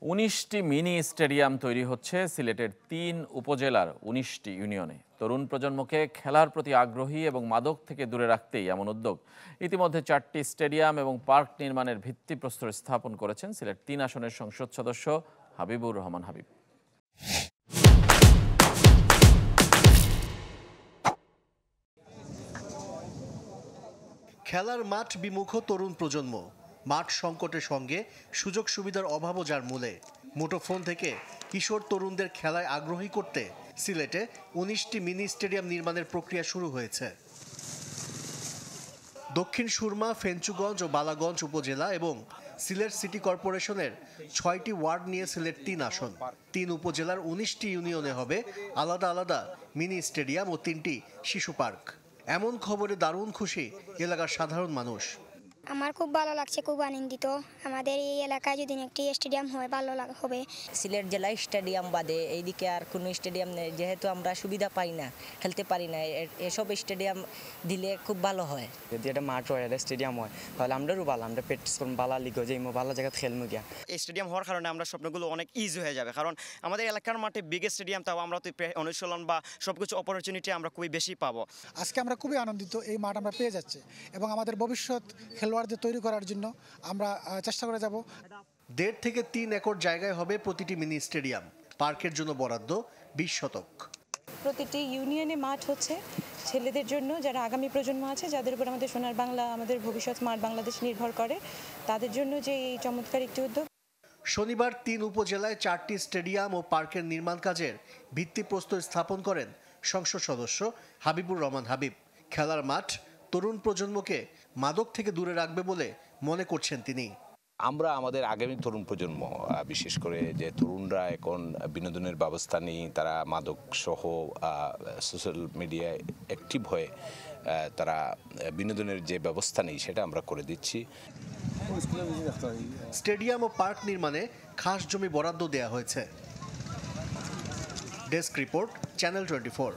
১৯টি mini stadium তৈরি হচ্ছে সিলেটের ৩ উপজেলার ১৯টি ইউনিয়নে। তরুণ প্রজন্মকে খেলার প্রতি আগ্রহী এবং মাদক থেকে দূরে রাখতেই এমন উদ্যোগ। ইতিমধ্যে ৪টি স্টেডিয়াম এবং পার্ক নির্মাণের ভিত্তিপ্রস্তর স্থাপন করেছেন সিলেট ৩ আসনের সংসদ সদস্য হাবিবুর রহমান হাবিব। খেলার মাঠ বিমুখ তরুণ প্রজন্ম, মাঠ সংকটের সঙ্গে সুযোগ সুবিধার অভাবও যার মূলে। মুঠোফোন থেকে কিশোর তরুণদের খেলায় আগ্রহী করতে সিলেটে ১৯টি মিনি স্টেডিয়াম নির্মাণের প্রক্রিয়া শুরু হয়েছে। দক্ষিণ সুরমা, ফেঞ্চুগঞ্জ ও বালাগঞ্জ উপজেলা এবং সিলেট সিটি কর্পোরেশনের ৬টি ওয়ার্ড নিয়ে সিলেট ৩ আসন। ৩ উপজেলার ১৯টি ইউনিয়নে হবে আলাদা আলাদা মিনি স্টেডিয়াম ও 3টি শিশু পার্ক। এমন খবরে দারুণ খুশি এলাকার সাধারণ মানুষ। আমার খুব ভালো লাগছে, খুব আনন্দিত। আমাদের এই এলাকায় যদি একটি স্টেডিয়াম হয় ভালো হবে। সিলেট জেলায় স্টেডিয়াম বাদে এইদিকে আর কোনো স্টেডিয়াম নেই, যেহেতু আমরা সুবিধা পাই না, খেলতে পারি না। এসব স্টেডিয়াম দিলে খুব ভালো হয়। যদি এটা মাঠ হয়, এটা স্টেডিয়াম হয়, তাহলে আমরাও ভালো, আমরা প্র্যাকটিস করবো ভালো লিগো যে ভালো জায়গায় খেলবো গিয়া। এই স্টেডিয়াম হওয়ার কারণে আমরা স্বপ্নগুলো অনেক ইজি হয়ে যাবে, কারণ আমাদের এলাকার মাঠে বিগ স্টেডিয়াম, তাও আমরা তো অনুশীলন বা সবকিছু অপরচুনিটি আমরা খুবই বেশি পাবো। আজকে আমরা খুবই আনন্দিত, এই মাঠ আমরা পেয়ে যাচ্ছি এবং আমাদের ভবিষ্যৎ খেলোয়াড়দের তৈরি করার জন্য আমরা চেষ্টা করে যাব। ১.৫ থেকে ৩ একর জায়গায় হবে প্রতিটি মিনি স্টেডিয়াম। পার্কের জন্য বরাদ্দ ২০ শতক। প্রতিটি ইউনিয়নে মাঠ হচ্ছে ছেলেদের জন্য, যারা আগামী প্রজন্ম আছে, যাদের উপর আমাদের সোনার বাংলা, আমাদের ভবিষ্যৎ স্মার্ট বাংলাদেশ নির্ভর করে, তাদের জন্য যে এই চমৎকার একটি উদ্যোগ। শনিবার ৩ উপজেলায় ৪টি স্টেডিয়াম ও পার্কের নির্মাণ কাজের ভিত্তিপ্রস্তর স্থাপন করেন সংসদ সদস্য হাবিবুর রহমান হাবিব। খেলার মাঠ তরুণ প্রজন্মকে মাদক থেকে দূরে রাখবে বলে মনে করছেন তিনি। আমরা আমাদের আগামী তরুণ প্রজন্ম, বিশেষ করে যে তরুণরা এখন বিনোদনের ব্যবস্থা নেই, তারা মাদক সহ সোশ্যাল মিডিয়ায় অ্যাক্টিভ হয়ে তারা বিনোদনের যে ব্যবস্থা নেই সেটা আমরা করে দিচ্ছি। স্টেডিয়াম ও পার্ক নির্মাণে খাস জমি বরাদ্দ দেওয়া হয়েছে। Desk report, channel 24।